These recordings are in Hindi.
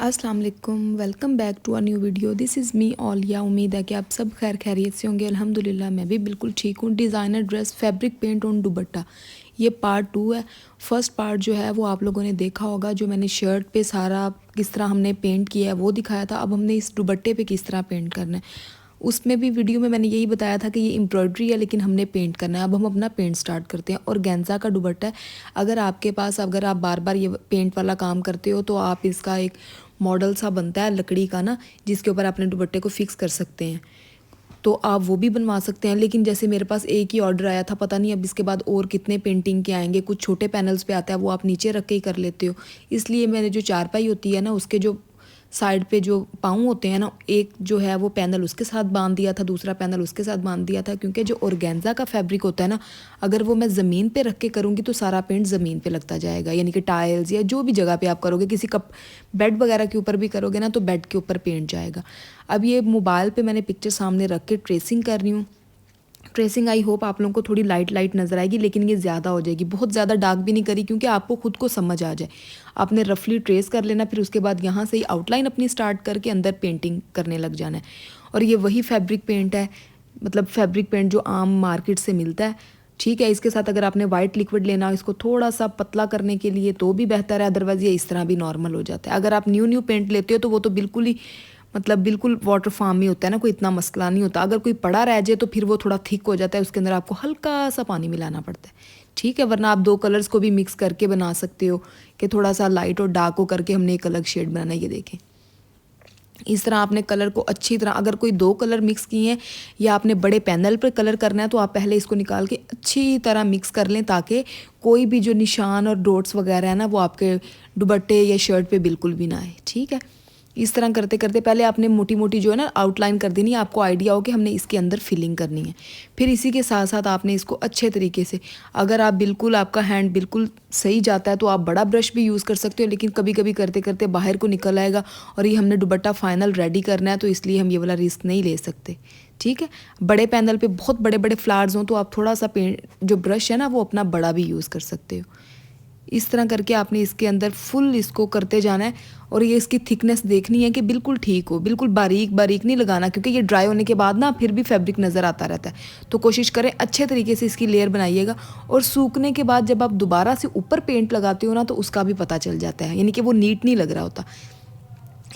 अस्सलाम वालेकुम, welcome back to a new video. This is me Aliya. उम्मीद है कि आप सब खैर खैरियत से होंगे। अल्हम्दुलिल्लाह मैं भी बिल्कुल ठीक हूँ। Designer dress fabric paint on dupatta, ये पार्ट 2 है। फर्स्ट पार्ट जो है वो आप लोगों ने देखा होगा, जो मैंने शर्ट पे सारा किस तरह हमने पेंट किया है वो दिखाया था। अब हमने इस दुपट्टे पे किस तरह पेंट करना है, उसमें भी वीडियो में मैंने यही बताया था कि ये एम्ब्रॉयडरी है लेकिन हमने पेंट करना है। अब हम अपना पेंट स्टार्ट करते हैं। और गेंजा का दुपट्टा है। अगर आपके पास, अगर आप बार बार ये पेंट वाला काम करते हो तो आप इसका एक मॉडल सा बनता है लकड़ी का ना, जिसके ऊपर अपने दुपट्टे को फिक्स कर सकते हैं, तो आप वो भी बनवा सकते हैं। लेकिन जैसे मेरे पास एक ही ऑर्डर आया था, पता नहीं अब इसके बाद और कितने पेंटिंग के आएंगे। कुछ छोटे पैनल्स पे आता है, वो आप नीचे रख के ही कर लेते हो। इसलिए मैंने जो चारपाई होती है ना, उसके जो साइड पे जो पाँव होते हैं ना, एक जो है वो पैनल उसके साथ बांध दिया था, दूसरा पैनल उसके साथ बांध दिया था। क्योंकि जो ऑर्गेन्जा का फैब्रिक होता है ना, अगर वो मैं ज़मीन पे रख के करूँगी तो सारा पेंट ज़मीन पे लगता जाएगा। यानी कि टाइल्स या जो भी जगह पे आप करोगे, किसी कप बेड वगैरह के ऊपर भी करोगे ना, तो बेड के ऊपर पेंट जाएगा। अब ये मोबाइल पे मैंने पिक्चर सामने रख के ट्रेसिंग कर रही हूँ। ट्रेसिंग आई होप आप लोगों को थोड़ी लाइट लाइट नज़र आएगी, लेकिन ये ज़्यादा हो जाएगी। बहुत ज़्यादा डार्क भी नहीं करी, क्योंकि आपको खुद को समझ आ जाए। आपने रफली ट्रेस कर लेना, फिर उसके बाद यहाँ से ही आउटलाइन अपनी स्टार्ट करके अंदर पेंटिंग करने लग जाना है। और ये वही फैब्रिक पेंट है, मतलब फैब्रिक पेंट जो आम मार्केट से मिलता है। ठीक है, इसके साथ अगर आपने वाइट लिक्विड लेना हो इसको थोड़ा सा पतला करने के लिए तो भी बेहतर है, अदरवाइज़ ये इस तरह भी नॉर्मल हो जाता है। अगर आप न्यू पेंट लेते हो तो वो तो बिल्कुल ही, मतलब बिल्कुल वाटर फॉर्म ही होता है ना, कोई इतना मसला नहीं होता। अगर कोई पड़ा रह जाए तो फिर वो थोड़ा थिक हो जाता है, उसके अंदर आपको हल्का सा पानी मिलाना पड़ता है। ठीक है, वरना आप दो कलर्स को भी मिक्स करके बना सकते हो, कि थोड़ा सा लाइट और डार्क हो करके हमने एक अलग शेड बनाना है। ये देखें, इस तरह आपने कलर को अच्छी तरह, अगर कोई दो कलर मिक्स किए हैं या आपने बड़े पैनल पर कलर करना है, तो आप पहले इसको निकाल के अच्छी तरह मिक्स कर लें, ताकि कोई भी जो निशान और डॉट्स वगैरह है ना, वो आपके दुपट्टे या शर्ट पे बिल्कुल भी ना आए। ठीक है, इस तरह करते करते पहले आपने मोटी मोटी जो है ना आउटलाइन कर देनी है, आपको आइडिया हो कि हमने इसके अंदर फिलिंग करनी है। फिर इसी के साथ साथ आपने इसको अच्छे तरीके से, अगर आप बिल्कुल, आपका हैंड बिल्कुल सही जाता है तो आप बड़ा ब्रश भी यूज़ कर सकते हो, लेकिन कभी कभी करते करते बाहर को निकल आएगा और ये हमने दुपट्टा फाइनल रेडी करना है, तो इसलिए हम ये वाला रिस्क नहीं ले सकते। ठीक है, बड़े पैनल पे बहुत बड़े बड़े फ्लावर्स हों तो आप थोड़ा सा पेंट जो ब्रश है ना वो अपना बड़ा भी यूज़ कर सकते हो। इस तरह करके आपने इसके अंदर फुल इसको करते जाना है। और ये इसकी थिकनेस देखनी है कि बिल्कुल ठीक हो, बिल्कुल बारीक बारीक नहीं लगाना, क्योंकि ये ड्राई होने के बाद ना फिर भी फैब्रिक नज़र आता रहता है। तो कोशिश करें अच्छे तरीके से इसकी लेयर बनाइएगा। और सूखने के बाद जब आप दोबारा से ऊपर पेंट लगाते हो ना, तो उसका भी पता चल जाता है, यानी कि वो नीट नहीं लग रहा होता।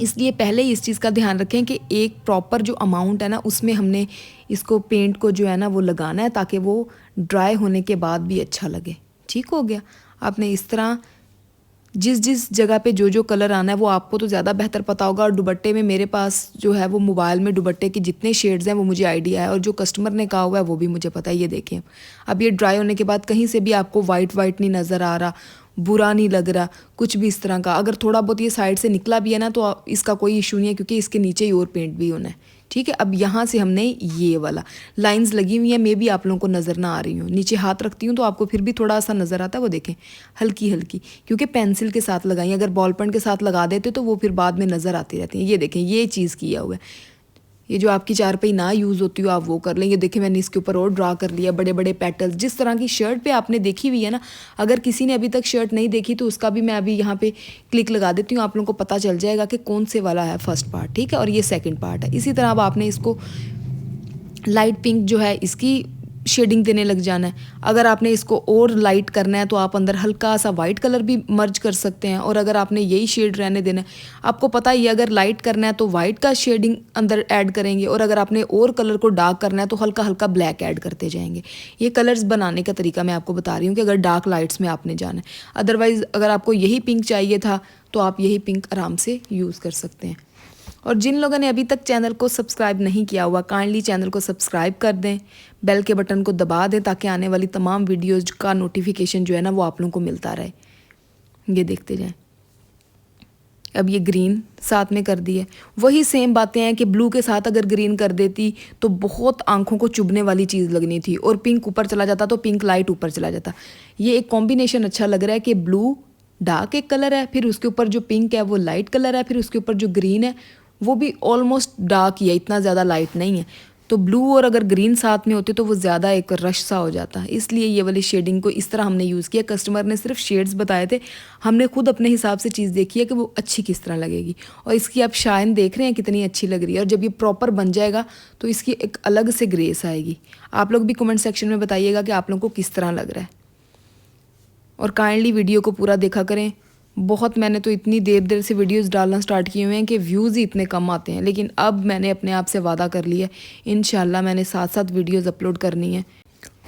इसलिए पहले ही इस चीज़ का ध्यान रखें कि एक प्रॉपर जो अमाउंट है ना, उसमें हमने इसको पेंट को जो है ना वो लगाना है, ताकि वो ड्राई होने के बाद भी अच्छा लगे। ठीक हो गया। आपने इस तरह जिस जिस जगह पे जो जो कलर आना है वो आपको तो ज़्यादा बेहतर पता होगा। और दुपट्टे में मेरे पास जो है वो मोबाइल में दुपट्टे के जितने शेड्स हैं वो मुझे आइडिया है, और जो कस्टमर ने कहा हुआ है वो भी मुझे पता है। ये देखें, अब ये ड्राई होने के बाद कहीं से भी आपको वाइट वाइट नहीं नज़र आ रहा, बुरा नहीं लग रहा, कुछ भी इस तरह का। अगर थोड़ा बहुत ये साइड से निकला भी है ना, तो इसका कोई इशू नहीं है, क्योंकि इसके नीचे ही और पेंट भी होना है। ठीक है, अब यहाँ से हमने ये वाला लाइंस लगी हुई हैं, मे भी आप लोगों को नज़र ना आ रही हूँ, नीचे हाथ रखती हूँ तो आपको फिर भी थोड़ा सा नज़र आता है। वो देखें, हल्की हल्की, क्योंकि पेंसिल के साथ लगाई, अगर बॉल पेन के साथ लगा देते तो वो फिर बाद में नज़र आती रहती हैं। ये देखें, ये चीज़ किया हुआ है। ये जो आपकी चारपाई ना यूज़ होती हो आप वो कर लें। ये देखें, मैंने इसके ऊपर और ड्रा कर लिया बड़े बड़े पेटल्स, जिस तरह की शर्ट पे आपने देखी हुई है ना। अगर किसी ने अभी तक शर्ट नहीं देखी तो उसका भी मैं अभी यहाँ पे क्लिक लगा देती हूँ, आप लोगों को पता चल जाएगा कि कौन से वाला है फर्स्ट पार्ट। ठीक है, और ये सेकंड पार्ट है। इसी तरह अब आपने इसको लाइट पिंक जो है इसकी शेडिंग देने लग जाना है। अगर आपने इसको और लाइट करना है तो आप अंदर हल्का सा वाइट कलर भी मर्ज कर सकते हैं। और अगर आपने यही शेड रहने देना है, आपको पता ही है, अगर लाइट करना है तो वाइट का शेडिंग अंदर ऐड करेंगे, और अगर आपने और कलर को डार्क करना है तो हल्का हल्का ब्लैक ऐड करते जाएंगे। ये कलर्स बनाने का तरीका मैं आपको बता रही हूँ कि अगर डार्क लाइट्स में आपने जाना है। अदरवाइज़ अगर आपको यही पिंक चाहिए था तो आप यही पिंक आराम से यूज़ कर सकते हैं। और जिन लोगों ने अभी तक चैनल को सब्सक्राइब नहीं किया हुआ, काइंडली चैनल को सब्सक्राइब कर दें, बेल के बटन को दबा दें, ताकि आने वाली तमाम वीडियोज़ का नोटिफिकेशन जो है ना वो आप लोगों को मिलता रहे। ये देखते जाएं। अब ये ग्रीन साथ में कर दी है, वही सेम बातें हैं कि ब्लू के साथ अगर ग्रीन कर देती तो बहुत आंखों को चुभने वाली चीज़ लगनी थी, और पिंक ऊपर चला जाता तो पिंक लाइट ऊपर चला जाता। ये एक कॉम्बिनेशन अच्छा लग रहा है कि ब्लू डार्क एक कलर है, फिर उसके ऊपर जो पिंक है वो लाइट कलर है, फिर उसके ऊपर जो ग्रीन है वो भी ऑलमोस्ट डार्क ही है, इतना ज़्यादा लाइट नहीं है। तो ब्लू और अगर ग्रीन साथ में होते तो वो ज़्यादा एक रश सा हो जाता, इसलिए ये वाली शेडिंग को इस तरह हमने यूज़ किया। कस्टमर ने सिर्फ शेड्स बताए थे, हमने खुद अपने हिसाब से चीज़ देखी है कि वो अच्छी किस तरह लगेगी। और इसकी आप शाइन देख रहे हैं कितनी अच्छी लग रही है, और जब ये प्रॉपर बन जाएगा तो इसकी एक अलग से ग्रेस आएगी। आप लोग भी कमेंट सेक्शन में बताइएगा कि आप लोगों को किस तरह लग रहा है, और काइंडली वीडियो को पूरा देखा करें। बहुत मैंने तो इतनी देर से वीडियोस डालना स्टार्ट किए हुए हैं कि व्यूज़ ही इतने कम आते हैं, लेकिन अब मैंने अपने आप से वादा कर लिया है इंशाल्लाह मैंने साथ साथ वीडियोस अपलोड करनी है।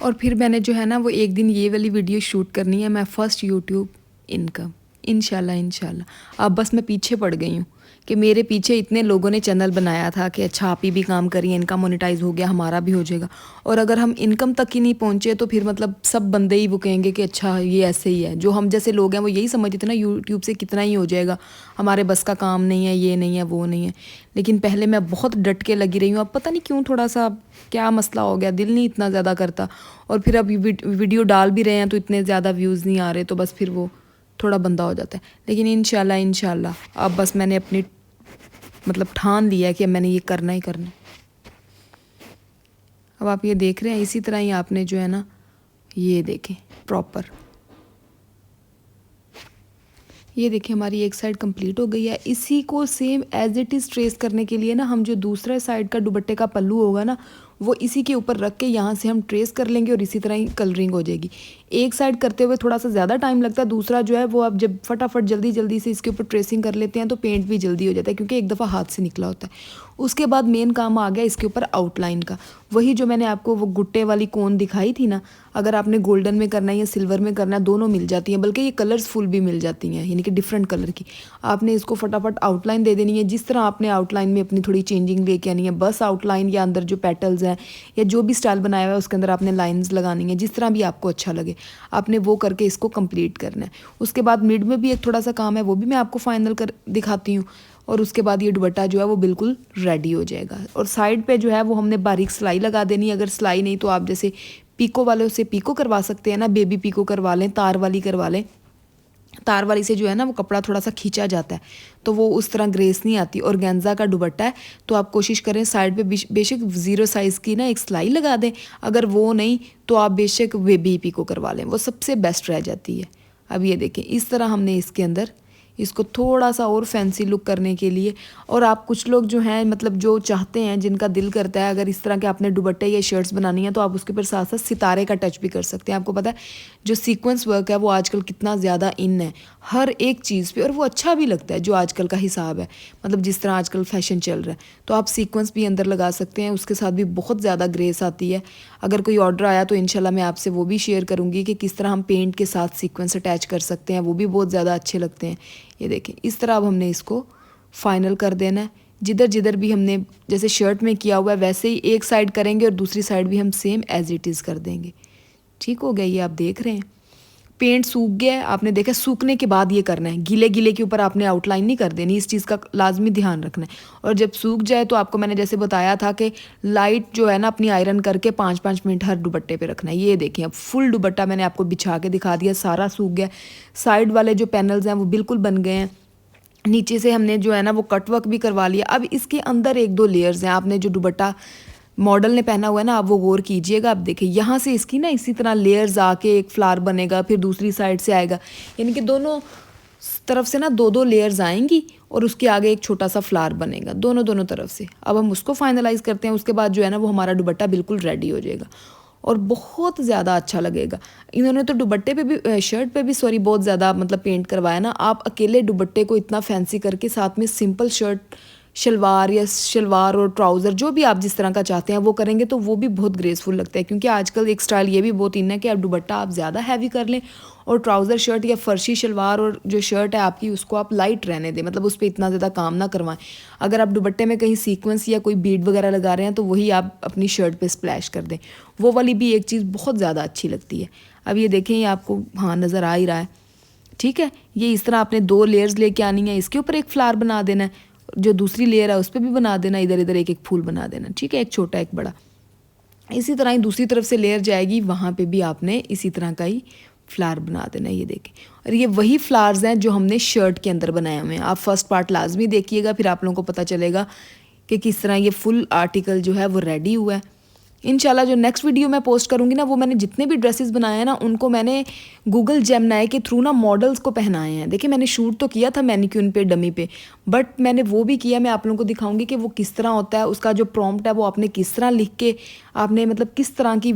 और फिर मैंने जो है ना वो एक दिन ये वाली वीडियो शूट करनी है, मैं फ़र्स्ट यूट्यूब इनकम, इंशाल्लाह। अब बस मैं पीछे पड़ गई हूँ कि मेरे पीछे इतने लोगों ने चैनल बनाया था कि अच्छा आप ही भी काम करिए, इनका मोनेटाइज हो गया हमारा भी हो जाएगा। और अगर हम इनकम तक ही नहीं पहुँचे तो फिर मतलब सब बंदे ही वो कहेंगे कि अच्छा ये ऐसे ही है। जो हम जैसे लोग हैं वो यही समझते थे ना यूट्यूब से कितना ही हो जाएगा, हमारे बस का काम नहीं है, ये नहीं है, वो नहीं है। लेकिन पहले मैं बहुत डट के लगी रही हूँ, अब पता नहीं क्यों थोड़ा सा क्या मसला हो गया, दिल नहीं इतना ज़्यादा करता। और फिर अब वीडियो डाल भी रहे हैं तो इतने ज़्यादा व्यूज़ नहीं आ रहे, तो बस फिर वो थोड़ा बंदा हो जाता है। लेकिन इंशाल्लाह अब बस मैंने अपनी मतलब ठान लिया है कि मैंने ये करना ही करना। अब आप ये देख रहे हैं, इसी तरह ही आपने जो है ना ये देखें प्रॉपर, ये देखिए हमारी एक साइड कंप्लीट हो गई है। इसी को same as it is trace करने के लिए ना हम जो दूसरा साइड का दुपट्टे का पल्लू होगा ना वो इसी के ऊपर रख के यहाँ से हम ट्रेस कर लेंगे और इसी तरह ही कलरिंग हो जाएगी। एक साइड करते हुए थोड़ा सा ज़्यादा टाइम लगता है, दूसरा जो है वो आप जब फटाफट जल्दी से इसके ऊपर ट्रेसिंग कर लेते हैं तो पेंट भी जल्दी हो जाता है, क्योंकि एक दफ़ा हाथ से निकला होता है। उसके बाद मेन काम आ गया इसके ऊपर आउटलाइन का। वही जो मैंने आपको वो गुट्टे वाली कोन दिखाई थी ना, अगर आपने गोल्डन में करना है या सिल्वर में करना है, दोनों मिल जाती हैं, बल्कि ये कलर्सफुल भी मिल जाती हैं, यानी कि डिफरेंट कलर की। आपने इसको फटाफट आउटलाइन दे देनी है, जिस तरह आपने आउटलाइन में अपनी थोड़ी चेंजिंग लेके आनी है। बस आउटलाइन या अंदर जो पेटल्स हैं या जो भी स्टाइल बनाया हुआ है उसके अंदर आपने लाइंस लगानी है, जिस तरह भी आपको अच्छा लगे आपने वो करके इसको कंप्लीट करना है। उसके बाद मिड में भी एक थोड़ा सा काम है, वो भी मैं आपको फाइनल कर दिखाती हूँ। और उसके बाद ये दुपट्टा जो है वो बिल्कुल रेडी हो जाएगा। और साइड पे जो है वो हमने बारीक सिलाई लगा देनी है। अगर सिलाई नहीं तो आप जैसे पीको वाले से पीको करवा सकते हैं ना, बेबी पीको करवा लें, तार वाली करवा लें। तार वाली से जो है ना वो कपड़ा थोड़ा सा खींचा जाता है तो वो उस तरह ग्रेस नहीं आती। और गेंजा का दुपट्टा है तो आप कोशिश करें साइड पे बेशक 0 साइज़ की ना एक सिलाई लगा दें, अगर वो नहीं तो आप बेशक बेबी पीको करवा लें, वो सबसे बेस्ट रह जाती है। अब ये देखें इस तरह हमने इसके अंदर इसको थोड़ा सा और फैंसी लुक करने के लिए। और आप कुछ लोग जो हैं मतलब जो चाहते हैं, जिनका दिल करता है अगर इस तरह के आपने दुपट्टे या शर्ट्स बनानी है तो आप उसके ऊपर साथ साथ सितारे का टच भी कर सकते हैं। आपको पता है जो सीक्वेंस वर्क है वो आजकल कितना ज़्यादा इन है हर एक चीज़ पे, और वो अच्छा भी लगता है जो आजकल का हिसाब है, मतलब जिस तरह आजकल फैशन चल रहा है। तो आप सीक्वेंस भी अंदर लगा सकते हैं, उसके साथ भी बहुत ज़्यादा ग्रेस आती है। अगर कोई ऑर्डर आया तो इंशाल्लाह मैं आपसे वो भी शेयर करूँगी कि किस तरह हम पेंट के साथ सीक्वेंस अटैच कर सकते हैं, वो भी बहुत ज़्यादा अच्छे लगते हैं। ये देखें इस तरह अब हमने इसको फाइनल कर देना है। जिधर जिधर भी हमने जैसे शर्ट में किया हुआ है वैसे ही एक साइड करेंगे और दूसरी साइड भी हम सेम एज इट इज़ कर देंगे। ठीक हो गया, ये आप देख रहे हैं पेंट सूख गया है, आपने देखा सूखने के बाद ये करना है, गीले गीले के ऊपर आपने आउटलाइन नहीं कर देनी, इस चीज़ का लाजमी ध्यान रखना है। और जब सूख जाए तो आपको मैंने जैसे बताया था कि लाइट जो है ना अपनी आयरन करके 5-5 मिनट हर दुपट्टे पे रखना है। ये देखिए अब फुल दुपट्टा मैंने आपको बिछा के दिखा दिया, सारा सूख गया। साइड वाले जो पैनल्स हैं वो बिल्कुल बन गए हैं। नीचे से हमने जो है ना वो कटवर्क भी करवा लिया। अब इसके अंदर 1-2 लेयर्स हैं, आपने जो दुपट्टा मॉडल ने पहना हुआ है ना आप वो गौर कीजिएगा। आप देखिए यहाँ से इसकी ना इसी तरह लेयर्स आके एक फ्लावर बनेगा, फिर दूसरी साइड से आएगा, यानी कि दोनों तरफ से ना 2-2 लेयर्स आएंगी और उसके आगे एक छोटा सा फ्लावर बनेगा दोनों तरफ से। अब हम उसको फाइनलाइज करते हैं, उसके बाद जो है ना वो हमारा दुपट्टा बिल्कुल रेडी हो जाएगा और बहुत ज़्यादा अच्छा लगेगा। इन्होंने तो दुपट्टे पे भी शर्ट पे भी सॉरी बहुत ज़्यादा मतलब पेंट करवाया ना। आप अकेले दुपट्टे को इतना फैंसी करके साथ में सिंपल शर्ट शलवार या शलवार और ट्राउज़र जो भी आप जिस तरह का चाहते हैं वो करेंगे तो वो भी बहुत ग्रेसफुल लगता है। क्योंकि आजकल एक स्टाइल ये भी बहुत इन है कि आप दुपट्टा आप ज़्यादा हैवी कर लें और ट्राउज़र शर्ट या फर्शी शलवार और जो शर्ट है आपकी उसको आप लाइट रहने दें, मतलब उस पर इतना ज़्यादा काम ना करवाएं। अगर आप दुपट्टे में कहीं सीक्वेंस या कोई बीड वगैरह लगा रहे हैं तो वही आप अपनी शर्ट पे स्प्लैश कर दें, वो वाली भी एक चीज़ बहुत ज़्यादा अच्छी लगती है। अब ये देखें ये आपको हाँ नज़र आ ही रहा है, ठीक है। ये इस तरह आपने 2 लेयर्स लेके आनी है, इसके ऊपर एक फ्लावर बना देना है, जो दूसरी लेयर है उस पर भी बना देना, इधर इधर एक फूल बना देना, ठीक है, एक छोटा एक बड़ा। इसी तरह ही दूसरी तरफ से लेयर जाएगी, वहाँ पे भी आपने इसी तरह का ही फ्लावर बना देना। ये देखें, और ये वही फ्लावर्स हैं जो हमने शर्ट के अंदर बनाए हुए हैं। आप फर्स्ट पार्ट लाजमी देखिएगा, फिर आप लोगों को पता चलेगा कि किस तरह ये फुल आर्टिकल जो है वो रेडी हुआ है। इंशाल्लाह जो नेक्स्ट वीडियो मैं पोस्ट करूँगी ना, वो मैंने जितने भी ड्रेसेस बनाए हैं ना, उनको मैंने गूगल जेमिनी के थ्रू ना मॉडल्स को पहनाए हैं। देखिए मैंने शूट तो किया था मैनीक्यून पे, डमी पे, बट मैंने वो भी किया, मैं आप लोगों को दिखाऊंगी कि वो किस तरह होता है। उसका जो प्रॉम्प्ट है वो आपने किस तरह लिख के आपने मतलब किस तरह की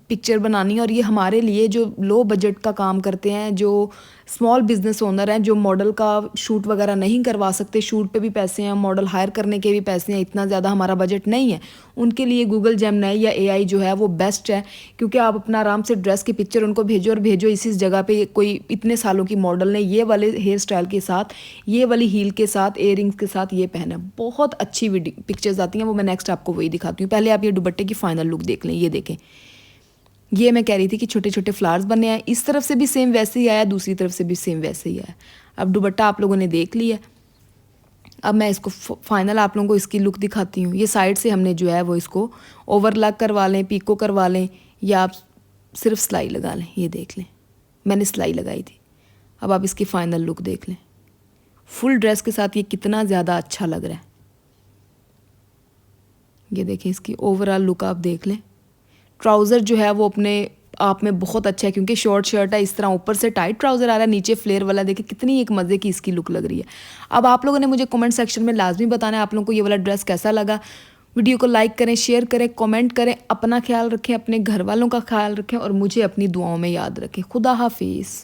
पिक्चर बनानी है। और ये हमारे लिए जो लो बजट का काम करते हैं, जो स्मॉल बिजनेस ओनर हैं, जो मॉडल का शूट वगैरह नहीं करवा सकते, शूट पे भी पैसे हैं, मॉडल हायर करने के भी पैसे हैं, इतना ज़्यादा हमारा बजट नहीं है, उनके लिए गूगल जेमिनी या एआई जो है वो बेस्ट है। क्योंकि आप अपना आराम से ड्रेस की पिक्चर उनको भेजो और भेजो इसी जगह पे कोई इतने सालों की मॉडल ने ये वाले हेयर स्टाइल के साथ, ये वाली हील के साथ, इयररिंग्स के साथ ये पहना, बहुत अच्छी वीडियो पिक्चर्स आती हैं। वो मैं नेक्स्ट आपको वही दिखाती हूँ। पहले आप ये दुपट्टे की फाइनल लुक देख लें। ये देखें, ये मैं कह रही थी कि छोटे छोटे फ्लावर्स बने हैं, इस तरफ से भी सेम वैसे ही आया, दूसरी तरफ से भी सेम वैसे ही आया। अब दुपट्टा आप लोगों ने देख लिया। अब मैं इसको फाइनल आप लोगों को इसकी लुक दिखाती हूँ। ये साइड से हमने जो है वो इसको ओवरलैक करवा लें, पीको करवा लें, या आप सिर्फ सिलाई लगा लें। ये देख लें, मैंने सिलाई लगाई थी। अब आप इसकी फाइनल लुक देख लें, फुल ड्रेस के साथ ये कितना ज़्यादा अच्छा लग रहा है। ये देखें, इसकी ओवरऑल लुक आप देख लें। ट्राउज़र जो है वो अपने आप में बहुत अच्छा है, क्योंकि शॉर्ट शर्ट है, इस तरह ऊपर से टाइट ट्राउज़र आ रहा है, नीचे फ्लेयर वाला। देखिए कितनी एक मज़े की इसकी लुक लग रही है। अब आप लोगों ने मुझे कमेंट सेक्शन में लाजमी बताना है आप लोगों को ये वाला ड्रेस कैसा लगा। वीडियो को लाइक करें, शेयर करें, कमेंट करें। अपना ख्याल रखें, अपने घर वालों का ख्याल रखें और मुझे अपनी दुआओं में याद रखें। खुदा हाफिज़।